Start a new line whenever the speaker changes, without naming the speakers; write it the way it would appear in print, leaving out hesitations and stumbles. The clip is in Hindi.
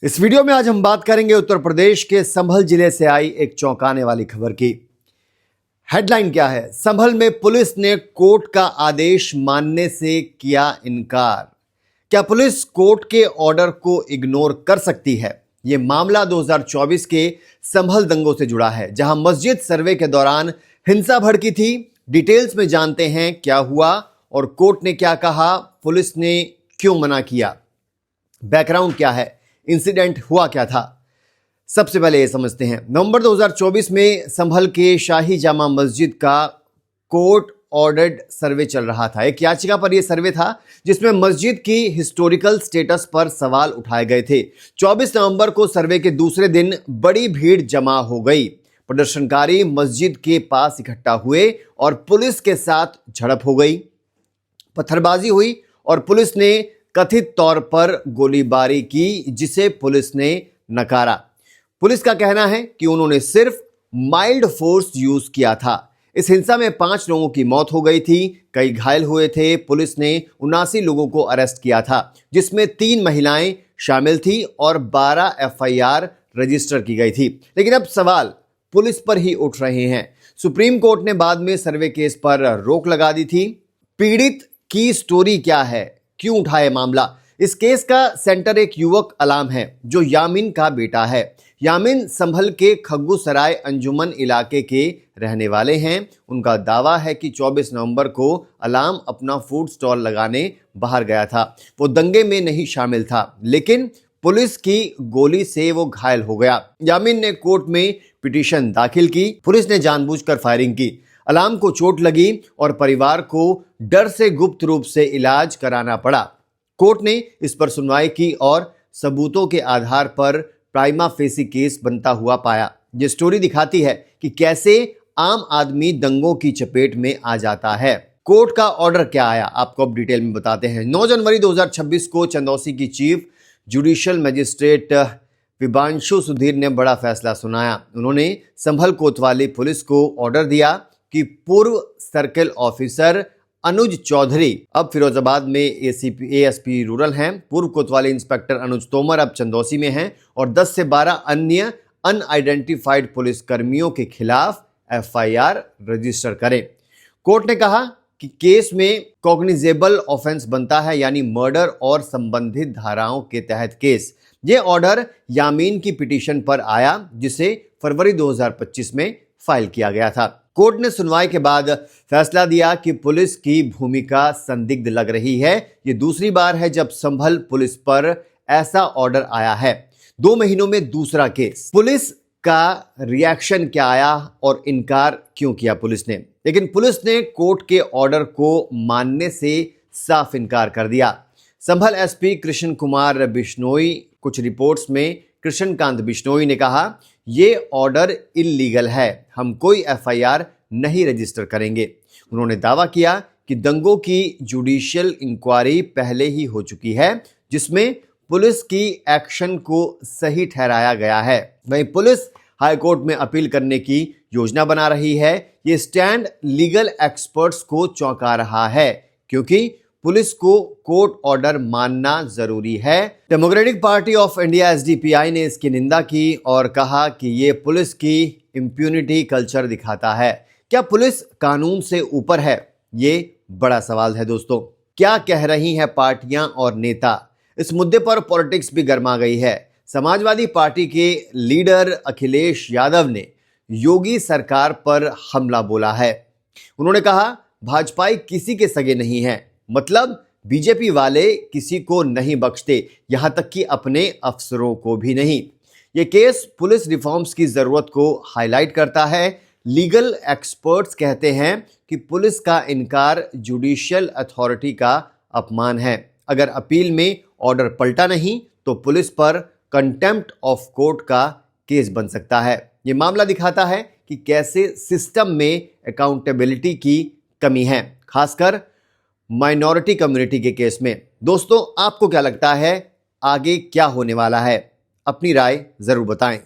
इस वीडियो में आज हम बात करेंगे उत्तर प्रदेश के संभल जिले से आई एक चौंकाने वाली खबर की। हेडलाइन क्या है? संभल में पुलिस ने कोर्ट का आदेश मानने से किया इनकार। क्या पुलिस कोर्ट के ऑर्डर को इग्नोर कर सकती है? यह मामला 2024 के संभल दंगों से जुड़ा है, जहां मस्जिद सर्वे के दौरान हिंसा भड़की थी। डिटेल्स में जानते हैं क्या हुआ और कोर्ट ने क्या कहा, पुलिस ने क्यों मना किया, बैकग्राउंड क्या है, इंसिडेंट हुआ क्या था। सबसे पहले ये समझते हैं। नवंबर 2024 में संभल के शाही जामा मस्जिद का कोर्ट ऑर्डर्ड सर्वे चल रहा था। एक याचिका पर यह सर्वे था जिसमें मस्जिद की हिस्टोरिकल स्टेटस पर सवाल उठाए गए थे। 24 नवंबर को सर्वे के दूसरे दिन बड़ी भीड़ जमा हो गई। प्रदर्शनकारी मस्जिद के पास इकट्ठा हुए और पुलिस के साथ झड़प हो गई। पत्थरबाजी हुई और पुलिस ने कथित तौर पर गोलीबारी की, जिसे पुलिस ने नकारा। पुलिस का कहना है कि उन्होंने सिर्फ माइल्ड फोर्स यूज किया था। इस हिंसा में 5 लोगों की मौत हो गई थी, कई घायल हुए थे। पुलिस ने 79 लोगों को अरेस्ट किया था, जिसमें 3 महिलाएं शामिल थी और 12 एफआईआर रजिस्टर की गई थी। लेकिन अब सवाल पुलिस पर ही उठ रहे हैं। सुप्रीम कोर्ट ने बाद में सर्वे केस पर रोक लगा दी थी। पीड़ित की स्टोरी क्या है, क्यों उठाए मामला? इस केस का सेंटर एक युवक अलाम है जो यामीन का बेटा है। यामीन संभल के खग्गूसराय अंजुमन इलाके के रहने वाले हैं। उनका दावा है कि 24 नवंबर को अलाम अपना फूड स्टॉल लगाने बाहर गया था। वो दंगे में नहीं शामिल था, लेकिन पुलिस की गोली से वो घायल हो गया। यामीन ने कोर्ट में पिटीशन दाखिल की। पुलिस ने जानबूझकर फायरिंग की। अलाम को चोट लगी और परिवार को डर से गुप्त रूप से इलाज कराना पड़ा। कोर्ट ने इस पर सुनवाई की और सबूतों के आधार पर प्राइमा फेसी केस बनता हुआ पाया। ये स्टोरी दिखाती है कि कैसे आम आदमी दंगों की चपेट में आ जाता है। कोर्ट का ऑर्डर क्या आया, आपको अब डिटेल में बताते हैं। 9 जनवरी 2026 को चंदौसी की chief judicial magistrate Vibhanshu Sudhir ने बड़ा फैसला सुनाया। उन्होंने संभल कोतवाली पुलिस को ऑर्डर दिया कि पूर्व सर्किल ऑफिसर अनुज चौधरी अब फिरोजाबाद में एएसपी रूरल हैं। पूर्व कोतवाली इंस्पेक्टर अनुज तोमर अब चंदौसी में हैं और 10 से 12 अन्य अनआइडेंटिफाइड पुलिस कर्मियों के खिलाफ एफआईआर रजिस्टर करें। कोर्ट ने कहा कि केस में कॉग्निजेबल ऑफेंस बनता है, यानी मर्डर और संबंधित धाराओं के तहत केस। यह ऑर्डर यामीन की पिटीशन पर आया, जिसे फरवरी 2025 में फाइल किया गया था। कोर्ट ने सुनवाई के बाद फैसला दिया कि पुलिस की भूमिका संदिग्ध लग रही है। यह दूसरी बार है जब संभल पुलिस पर ऐसा ऑर्डर आया है। 2 महीनों में दूसरा केस। पुलिस का रिएक्शन क्या आया और इनकार क्यों किया पुलिस ने? लेकिन पुलिस ने कोर्ट के ऑर्डर को मानने से साफ इनकार कर दिया। संभल एसपी कृष्ण कुमार बिश्नोई, कुछ रिपोर्ट्स में कृष्णकांत बिश्नोई ने कहा, ये ऑर्डर इल्लीगल है, हम कोई एफआईआर नहीं रजिस्टर करेंगे। उन्होंने दावा किया कि दंगों की जुडिशियल इंक्वायरी पहले ही हो चुकी है, जिसमें पुलिस की एक्शन को सही ठहराया गया है। वहीं पुलिस हाईकोर्ट में अपील करने की योजना बना रही है। ये स्टैंड लीगल एक्सपर्ट्स को चौंका रहा है, क्योंकि पुलिस को कोर्ट ऑर्डर मानना जरूरी है। Democratic party of India SDPI ने इसकी निंदा की और कहा कि ये पुलिस की इंप्यूनिटी कल्चर दिखाता है। क्या पुलिस कानून से ऊपर है? ये बड़ा सवाल है दोस्तों। क्या कह रही हैं पार्टियां और नेता? इस मुद्दे पर पॉलिटिक्स भी गर्मा गई है। समाजवादी पार्टी के लीडर अखिलेश यादव ने योगी सरकार पर हमला बोला है। उन्होंने कहा, भाजपाई किसी के सगे नहीं है, मतलब बीजेपी वाले किसी को नहीं बख्शते, यहां तक कि अपने अफसरों को भी नहीं। यह केस पुलिस रिफॉर्म्स की जरूरत को हाईलाइट करता है। लीगल एक्सपर्ट्स कहते हैं कि पुलिस का इनकार जुडिशियल अथॉरिटी का अपमान है। अगर अपील में ऑर्डर पलटा नहीं तो पुलिस पर कंटेम्प्ट ऑफ कोर्ट का केस बन सकता है। यह मामला दिखाता है कि कैसे सिस्टम में अकाउंटेबिलिटी की कमी है, खासकर माइनॉरिटी कम्युनिटी के केस में। दोस्तों, आपको क्या लगता है आगे क्या होने वाला है? अपनी राय जरूर बताएं।